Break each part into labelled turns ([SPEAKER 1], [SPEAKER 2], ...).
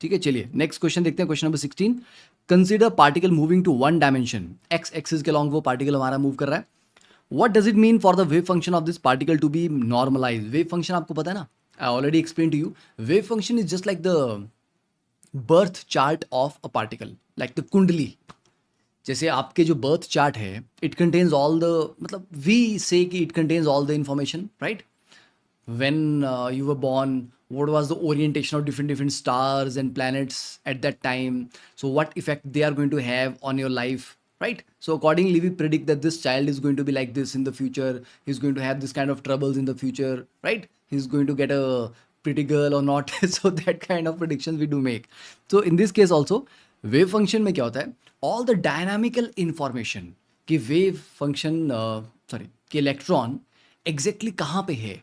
[SPEAKER 1] ठीक है, चलिए नेक्स्ट क्वेश्चन देखते हैं, question number 16। Consider particle moving to one dimension, x axis के लॉन्ग वो पार्टिकल हमारा मूव कर रहा है। What does it mean for the wave function of this particle to be normalize? Wave function आपको पता है ना, I already explain to you. Wave function is just like the birth chart of a particle, like the kundli. जैसे आपके जो birth chart है, it contains all the, मतलब we से कि it contains all the information, right? when you were born, what was the orientation of different stars and planets at that time, so what effect they are going to have on your life, right? So accordingly we predict that this child is going to be like this in the future, he's going to have this kind of troubles in the future, right? He's going to get a pretty girl or not. So that kind of predictions we do make. So in this case also, wave function में क्या होता है, all the dynamical information कि wave function sorry कि electron exactly कहाँ पे है,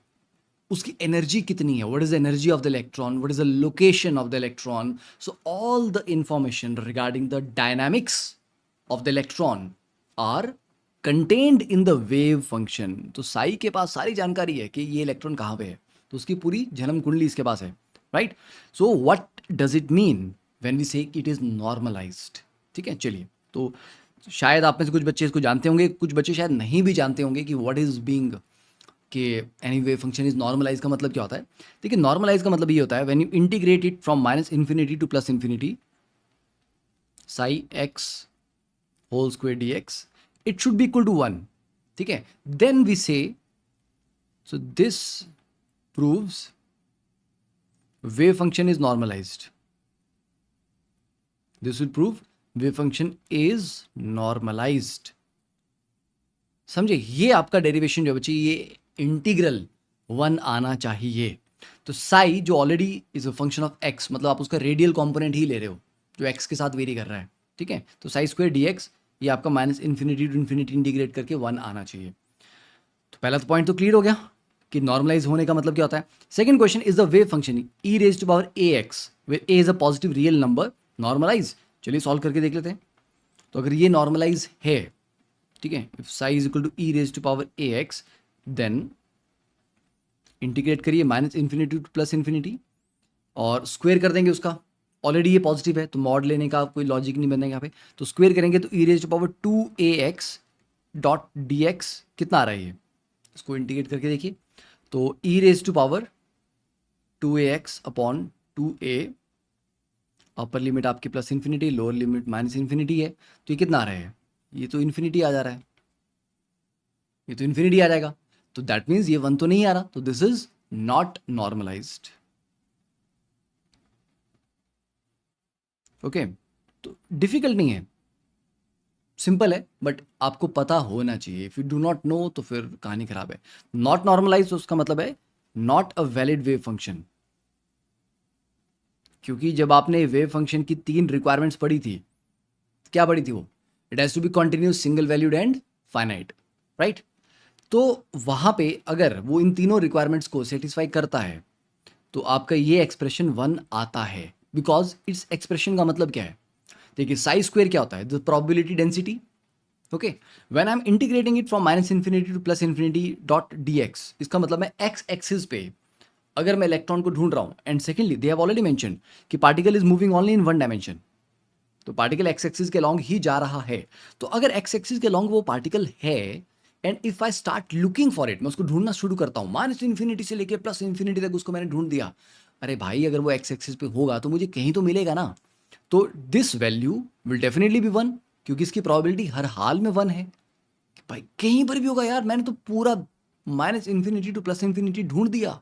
[SPEAKER 1] उसकी एनर्जी कितनी है, what is the energy of the electron, what is the location of the electron, so all the information regarding the dynamics of the electron are contained in the wave function. तो psi के पास सारी जानकारी है कि ये electron कहाँ पे है, तो उसकी पूरी जन्म कुंडली इसके पास है, right? So what does it mean when we say it is normalized? ठीक है, चलिए, तो शायद आप में से कुछ बच्चे इसको जानते होंगे, कुछ बच्चे शायद नहीं भी जानते होंगे कि व्हाट इज बीइंग, कि any wave function is normalize का मतलब क्या होता है। देखिए, नॉर्मलाइज का मतलब ये होता है when you integrate it from minus infinity to plus infinity psi x whole square d x, it should be equal to 1, ठीक है? Then we say, so this proves wave function is normalized, this will prove wave function is normalized. समझे? ये आपका derivation जो बच्चे, ये integral 1 आना चाहिए। तो साई जो already is a function of x, मतलब आप उसका रेडियल कंपोनेंट ही ले रहे हो जो एक्स के साथ वेरी कर रहा है, ठीक है? तो साई स्क्वायर डी एक्स ये आपका minus infinity to infinity integrate करके 1 आना चाहिए। तो पहला तो पॉइंट तो क्लियर हो गया कि नॉर्मलाइज होने का मतलब क्या होता है। Second question, is the wave function e raise to power a x where a is a positive real number normalize? चलिए सॉल्व करके देख लेते हैं। तो अगर ये नॉर्मलाइज है, ठीक है, if psi is equal to e raise to power a x, then integrate करिए minus infinity to plus infinity और स्क्वेयर कर देंगे उसका। ऑलरेडी ये पॉजिटिव है तो मॉड लेने का कोई लॉजिक नहीं बनेगा यहाँ पे, तो स्क्वेयर करेंगे तो e raise to power 2ax dot d x कितना आ रहा है ये, इसको इंटीग्रेट करके देखिए। तो e raise to power 2ax upon 2a, upper limit आपकी plus infinity, lower limit minus infinity है, तो ये कितना आ रहा है, ये तो इन्फिनिटी आ जा रहा है, ये तो इन्फिनिटी आ जाएगा। तो दैट मीन्स ये 1 तो नहीं आ रहा, तो this is not normalized. Okay, तो डिफिकल्ट नहीं है, सिंपल है, बट आपको पता होना चाहिए। If you do not know तो फिर कहानी खराब है। नॉट नॉर्मलाइज तो उसका मतलब है not a valid wave function, क्योंकि जब आपने वेव फंक्शन की 3 रिक्वायरमेंट्स पढ़ी थी, क्या पढ़ी थी वो? It has to be continuous, single valued and finite, right? तो वहां पे अगर वो इन तीनों रिक्वायरमेंट्स को सेटिस्फाई करता है तो आपका ये एक्सप्रेशन 1 आता है। बिकॉज इस एक्सप्रेशन का मतलब क्या है, देखिए साई स्क्वेयर क्या होता है, the probability density. Okay, when I am integrating it from minus infinity to plus infinity dot d x, इसका मतलब मैं एक्स एक्सिस पे अगर मैं इलेक्ट्रॉन को ढूंढ रहा हूं, and secondly they have already mention कि particle is moving only in 1 dimension, तो पार्टिकल एक्स एक्सिस के लॉन्ग ही जा रहा है। तो अगर एक्स एक्सिस के लॉन्ग वो पार्टिकल है, and if I start looking for it, मैं उसको ढूंढना शुरू करता हूँ, माइनस इन्फिनिटी से लेके प्लस इन्फिनिटी तक उसको मैंने ढूंढ दिया, अरे भाई अगर वो एक्स एक्सिस पे होगा तो मुझे कहीं तो मिलेगा ना। तो this value will definitely be 1, क्योंकि इसकी प्रोबेबिलिटी हर हाल में 1 है कि भाई कहीं पर भी होगा यार, मैंने तो पूरा minus infinity to plus infinity ढूंढ दिया,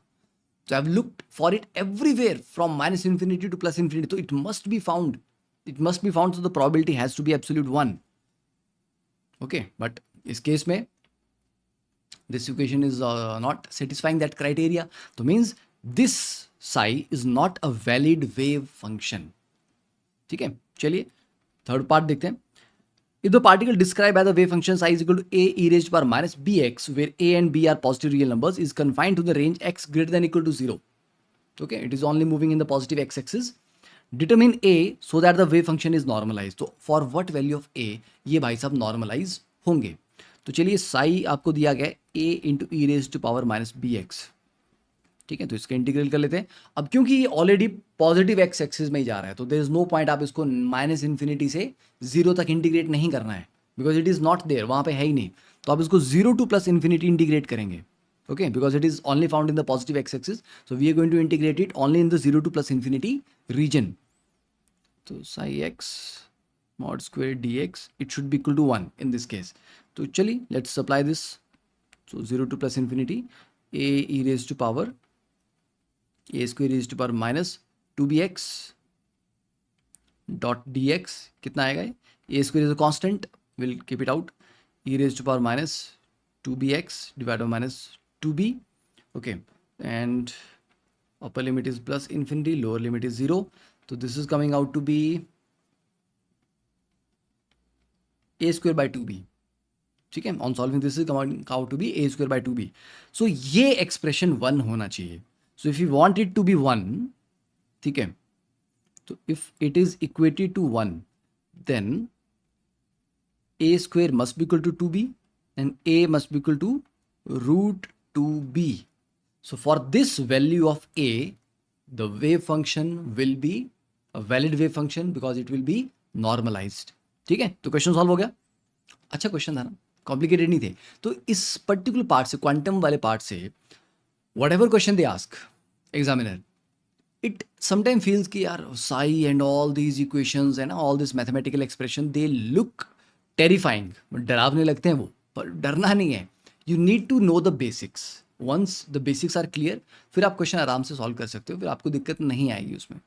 [SPEAKER 1] so I've looked for it everywhere from minus infinity to plus infinity, so it must be found, it must be found, so the probability has to be absolute 1. Okay, but इस case में this equation is not satisfying that criteria, so means this psi is not a valid wave function. ठीक है, चलिए third part देखते हैं। If the particle described by the wave function psi is equal to a e raised to power minus bx, where a and b are positive real numbers, is confined to the range x greater than equal to 0. Okay, it is only moving in the positive x-axis. Determine a so that the wave function is normalized. तो for what value of a ये भाई साहब normalize होंगे? तो चलिए साई आपको दिया गया a into e raise to power minus b x, ठीक है, तो इसका इंटीग्रल कर लेते हैं। अब क्योंकि ये ऑलरेडी पॉजिटिव एक्स एक्सिस में ही जा रहा है, तो देयर इज नो पॉइंट आप इसको माइनस इन्फिनिटी से जीरो तक इंटीग्रेट नहीं करना है, because it is not there, वहाँ पे है ही नहीं। तो आप इसको zero to plus infinity integrate करेंगे, okay, because it is only found in the positive x axis, so we are going to integrate it only in the zero to plus infinity region. तो psi x mod square dx it should be equal to 1 in this case. तो चलिए let's apply this. So 0 to plus infinity a e raised to power a square raised to power minus 2bx dot dx कितना आएगा? a square is a constant, we'll keep it out, e raised to power minus 2bx divided by minus 2b, okay, and upper limit is plus infinity, lower limit is 0, so this is coming out to be a square by 2b, ठीक है, on solving this is coming out to be a square by 2b. So ये expression 1 होना चाहिए. So if you want it to be 1, ठीक है, तो if it is equated to 1 then a square must be equal to 2b and a must be equal to root 2b. So for this value of a, the wave function will be a valid wave function because it will be normalized. ठीक है, तो question solve हो गया. अच्छा question था ना, complicated नहीं थे. तो इस पर्टिकुलर पार्ट से, क्वांटम वाले पार्ट से, whatever question they ask examiner, it sometime feels कि यार psi and all these equations and all this mathematical expression they look terrifying, डरावने लगते हैं वो, पर डरना नहीं है. You need to know the basics. Once the basics are clear, फिर आप क्वेश्चन आराम से सॉल्व कर सकते हो, फिर आपको दिक्कत नहीं आएगी उसमें.